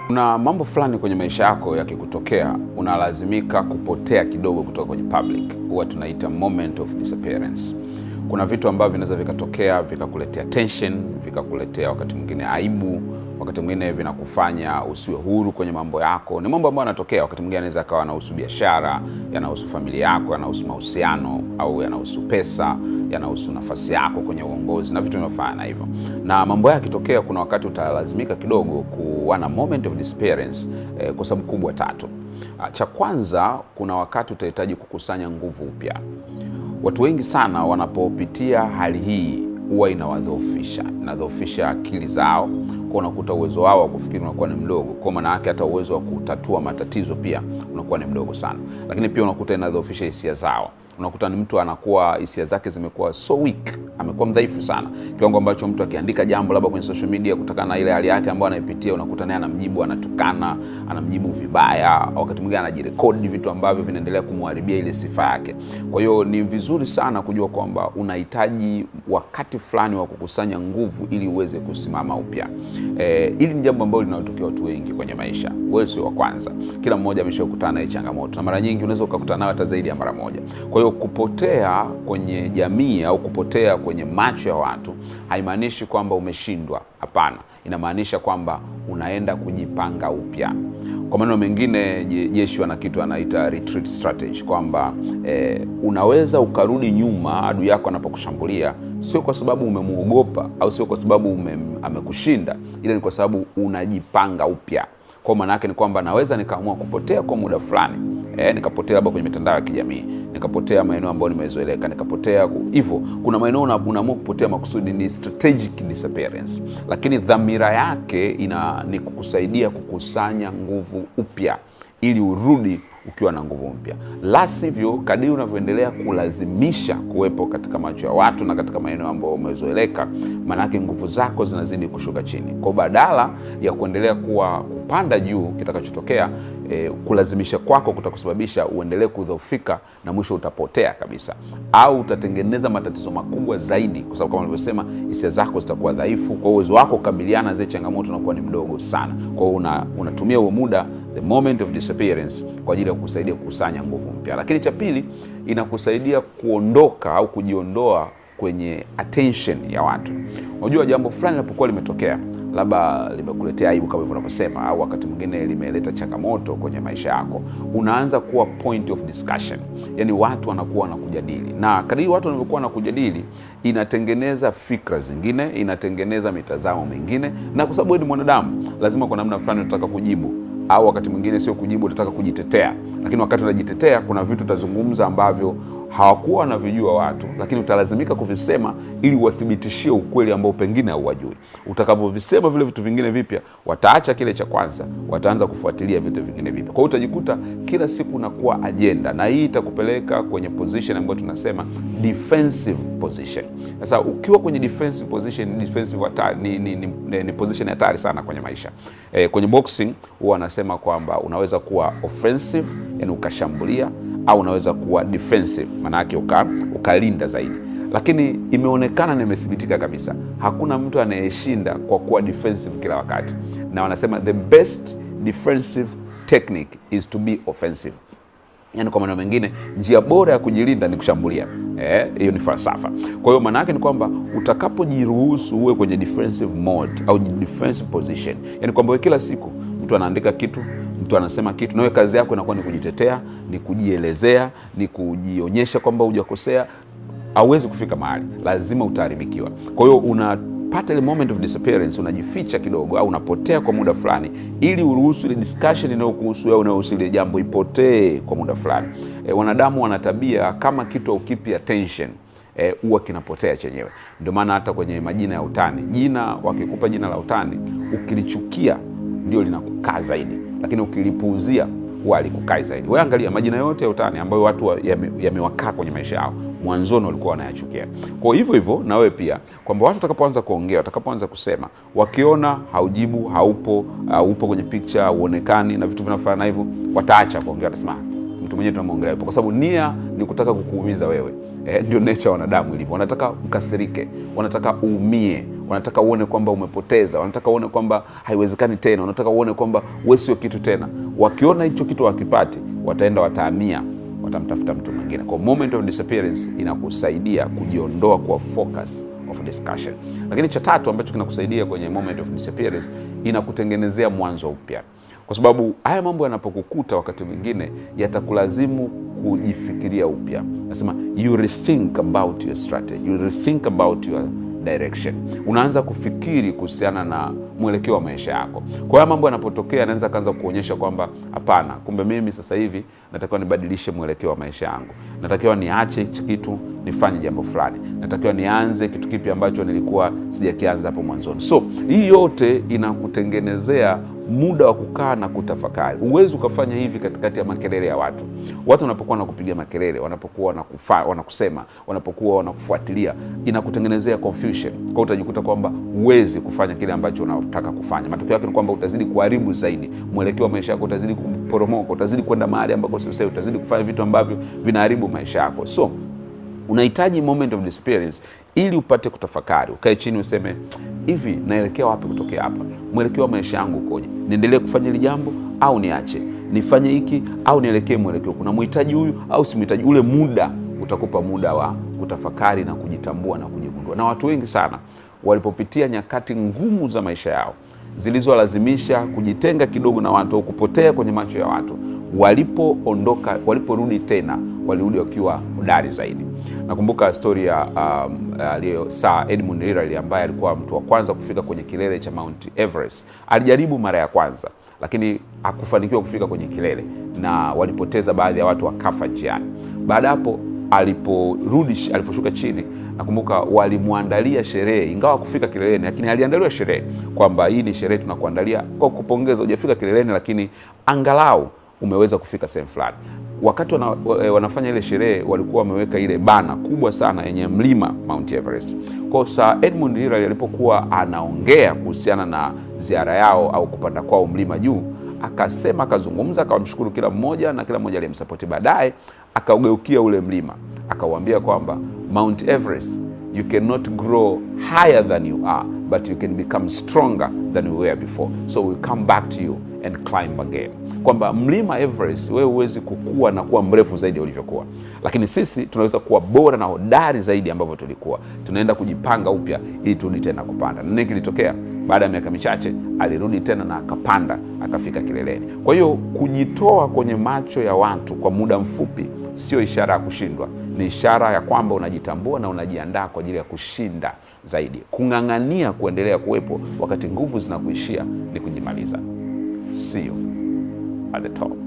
Kuna mambo fulani kwenye maisha yako yakikutokea, unalazimika kupotea kidogo kutoka kwenye public. Huwa tunaita moment of disappearance. Kuna vitu ambavyo vinaweza vikatokea, vikakuletea tension, vikakuletea wakati mwingine aibu, wakati mwingine vinakufanya usiwe huru kwenye mambo yako. Ni mambo ambayo yanatokea, wakati mwingine yanaweza kawa yanahusu biashara, yanahusu familia yako, yanahusu mahusiano, au yanahusu pesa, yanahusu nafasi yako kwenye uongozi na vitu vinavyofanana hivyo. Na mambo haya yakitokea, kuna wakati utalazimika kidogo kuwa na moment of disappearance kwa sababu kubwa tatu. Cha kwanza, kuna wakati utahitaji kukusanya nguvu upya. Watu wengi sana wanapopitia hali hii huwa inadhoofisha akili zao, kwa unakuta uwezo wao wa kufikiri unakuwa ni mdogo, kwa maana yake hata uwezo wa kutatua matatizo pia unakuwa ni mdogo sana. Lakini pia unakuta inadhoofisha hisia zao. Unakuta ni mtu anakuwa hisia zake zimekuwa so weak, amekuwa mdhaifu sana, kiwango ambacho mtu akiandika jambo labda kwenye social media kutokana na ile hali yake ambayo anaipitia, unakuta naye anamjibu, anatukana, anamjibu vibaya, wakati mwingine anajirekodi vitu ambavyo vinaendelea kumharibia ile sifa yake. Kwa hiyo ni vizuri sana kujua kwamba unahitaji wakati fulani wa kukusanya nguvu ili uweze kusimama upya. Hili ni jambo ambalo linatokea watu wengi kwenye maisha. Wewe sio wa kwanza. Kila mmoja ameshakutana na hii changamoto, na mara nyingi unaweza ukakutana nayo hata zaidi ya mara moja. Kwa hiyo kupotea kwenye jamii au kupotea kwenye macho ya watu haimaanishi kwamba umeshindwa. Hapana, inamaanisha kwamba unaenda kujipanga upya. Kwa maneno mengine, jeshi wana kitu anaita retreat strategy, kwamba unaweza ukarudi nyuma adui yako anapokushambulia, sio kwa sababu umemuogopa au sio kwa sababu amekushinda, ila ni kwa sababu unajipanga upya. Kwa maana yake ni kwamba naweza nikaamua kupotea kwa muda fulani, nikapotea labda kwenye mitandao ya kijamii, nikapotea maeneo ambayo nimezoeleka, nikapotea hivyo. Kuna maeneo unaamua kupotea makusudi, ni strategic disappearance, lakini dhamira yake ni kukusaidia kukusanya nguvu upya ili urudi ukiwa na nguvu mpya. La sivyo, kadiri unavyoendelea kulazimisha kuwepo katika macho ya watu na katika maeneo ambayo umezoeleka, maana yake nguvu zako zinazidi kushuka chini. Kwa badala ya kuendelea kupanda juu, kitakachotokea kulazimisha kwako kutakusababisha uendelee kudhoofika na mwisho utapotea kabisa, au utatengeneza matatizo makubwa zaidi, kwa sababu kama nilivyosema, hisia zako zitakuwa dhaifu, kwa uwezo wako kukabiliana zile changamoto unakuwa ni mdogo sana. Kwa hiyo unatumia huo muda, the moment of disappearance, kwa ajili ya kukusaidia kukusanya nguvu mpya. Lakini cha pili, inakusaidia kuondoka au kujiondoa kwenye attention ya watu. Unajua jambo fulani linapokuwa limetokea, labda limekuletea aibu kama hivyo unavyosema, au wakati mwingine limeleta changamoto kwenye maisha yako, unaanza kuwa point of discussion. Yaani watu wanakuwa wanakujadili, na kadiri watu wanapokuwa wanakujadili, inatengeneza fikra zingine, inatengeneza mitazamo mingine, na kwa sababu wewe ni mwanadamu, lazima kwa namna fulani unataka kujibu, au wakati mwingine sio kujibu, unataka kujitetea. Lakini wakati unajitetea, kuna vitu utazungumza ambavyo hawakuwa wanavijua watu, lakini utalazimika kuvisema ili wathibitishie ukweli ambao pengine hauwajui. Utakapovisema vile vitu vingine vipya, wataacha kile cha kwanza, wataanza kufuatilia vitu vingine vipya. Kwa hiyo utajikuta kila siku unakuwa agenda, na hii itakupeleka kwenye position ambayo tunasema defensive position. Sasa ukiwa kwenye defensive position, ni position hatari sana kwenye maisha. Kwenye boxing huwa wanasema kwamba unaweza kuwa offensive, yani ukashambulia, au unaweza kuwa defensive, maana yake ukalinda zaidi. Lakini imeonekana na imethibitika kabisa, hakuna mtu anayeshinda kwa kuwa defensive kila wakati. Na wanasema the best defensive technique is to be offensive. Yani kwa maneno mengine, njia bora ya kujilinda ni kushambulia. Hiyo ni falsafa. Kwa hiyo maana yake ni kwamba utakapojiruhusu uwe kwenye defensive mode au defensive position, yani kwamba wewe kila siku mtu anaandika kitu, mtu anasema kitu, na wewe kazi yako inakuwa ni kujitetea, ni kujielezea, ni kujionyesha kwamba hujakosea, hauwezi kufika mahali, lazima utaharibikiwa. Kwa hiyo unapata ile moment of disappearance, unajificha kidogo au unapotea kwa muda fulani, ili uruhusu ile discussion inayokuhusu au inayohusu ile jambo ipotee kwa muda fulani. Wanadamu wana tabia, kama kitu ukipi attention, huwa kinapotea chenyewe. Ndio maana hata kwenye majina ya utani, wakikupa jina la utani, ukilichukia ndio linakukaa zaidi, lakini ukilipuuzia huwa likukai zaidi. Wewe angalia majina yote ya utani ambayo watu yamewakaa kwenye maisha yao, mwanzoni walikuwa wanayachukia. Kwa hivyo na wewe pia, kwamba watu watakapoanza kuongea, watakapoanza kusema, wakiona haujibu, haupo kwenye picture, uonekani na vitu vinafanana hivyo, wataacha kuongea, watasema mtu mwenyewe tunamuongelea hapo, kwa sababu nia ni kutaka kukuumiza wewe. Ndio nature ya wanadamu ilivyo. Wanataka ukasirike, wanataka uumie, wanataka uone kwamba umepoteza, wanataka uone kwamba haiwezekani tena, wanataka uone kwamba wewe sio kitu tena. Wakiona hicho kitu wakipati, wataenda watahamia, watamtafuta mtu mwingine. Kwa moment of disappearance inakusaidia kujiondoa kwa focus of discussion. Lakini cha tatu ambacho kinakusaidia kwenye moment of disappearance, inakutengenezea mwanzo upya. Kwa sababu haya mambo yanapokukuta wakati mwingine yatakulazimu kujifikiria upya. Nasema you rethink about your strategy, you rethink about your direction. Unaanza kufikiri kuhusiana na mwelekeo wa maisha yako. Kwa hiyo mambo yanapotokea yanaanza kaanza kuonyesha kwamba hapana, kumbe mimi sasa hivi natakiwa nibadilishe mwelekeo wa maisha yangu. Natakiwa niache hichi kitu, nifanye jambo fulani. Natakiwa nianze kitu kipi ambacho nilikuwa sijakianza hapo mwanzoni. So, hii yote inakutengenezea muda wa kukaa na kutafakari. Uwezi ukafanya hivi katikati ya makelele ya watu. Watu wanapokuwa wanakupigia makelele, wanapokuwa wanakusema, wanapokuwa wanakufuatilia, inakutengenezea confusion. Kwa utajikuta kwamba uwezi kufanya kile ambacho unataka kufanya. Matokeo yake ni kwamba utazidi kuharibu zaidi. Mwelekeo wa maisha yako utazidi kuporomoka, utazidi kwenda mahali ambako sio sahihi, utazidi kufanya vitu ambavyo vinaharibu maisha yako. So, unahitaji moment of disappearance ili upate kutafakari. Ukae chini useme, hivi naelekea wapi kutokea hapa? Mwelekeo wa maisha yangu ukoje? Niendelee kufanya hili jambo au niache? Nifanye hiki au nielekee mwelekeo? Kuna mhitaji huyu au simhitaji? Ule muda utakupa muda wa kutafakari na kujitambua na kujigundua. Na watu wengi sana walipopitia nyakati ngumu za maisha yao zilizowalazimisha kujitenga kidogo na watu au kupotea kwenye macho ya watu, walipoondoka, waliporudi tena, walirudi wakiwa hodari zaidi. Nakumbuka story ya Sir Edmund Hillary ambaye alikuwa mtu wa kwanza kufika kwenye kilele cha Mount Everest. Alijaribu mara ya kwanza, lakini hakufanikiwa kufika kwenye kilele na walipoteza baadhi ya watu, wakafa njiani. Baada hapo aliposhuka chini, nakumbuka walimwandalia sherehe, ingawa kufika kileleni, lakini aliandaliwa sherehe kwamba hii ni sherehe tunakuandalia kwa kupongeza, hujafika kileleni lakini angalau umeweza kufika sehemu fulani. Wakati wanafanya ile sherehe, walikuwa wameweka ile bana kubwa sana yenye mlima Mount Everest. Kwa Sir Edmund Hillary alipokuwa anaongea kuhusiana na ziara yao au kupanda kwao mlima juu, akasema, akazungumza, akamshukuru kila mmoja na kila mmoja aliyemsupport. Baadaye akaugeukia ule mlima, akawaambia kwamba Mount Everest, you cannot grow higher than you are, but you can become stronger than you were before. So we'll come back to you and climb again. Kwamba mlima Everest wewe huwezi kukua na kuwa mrefu zaidi ulivyokuwa, lakini sisi tunaweza kuwa bora na hodari zaidi ambavyo tulikuwa. Tunaenda kujipanga upya ili turudi tena kupanda. Na nini kilitokea? Baada ya miaka michache alirudi tena na akapanda, akafika kileleni. Kwa hiyo kujitoa kwenye macho ya watu kwa muda mfupi sio ishara ya kushindwa, ni ishara ya kwamba unajitambua na unajiandaa kwa ajili ya kushinda zaidi. Kung'ang'ania kuendelea kuwepo wakati nguvu zinakuishia ni kujimaliza. See you at the top.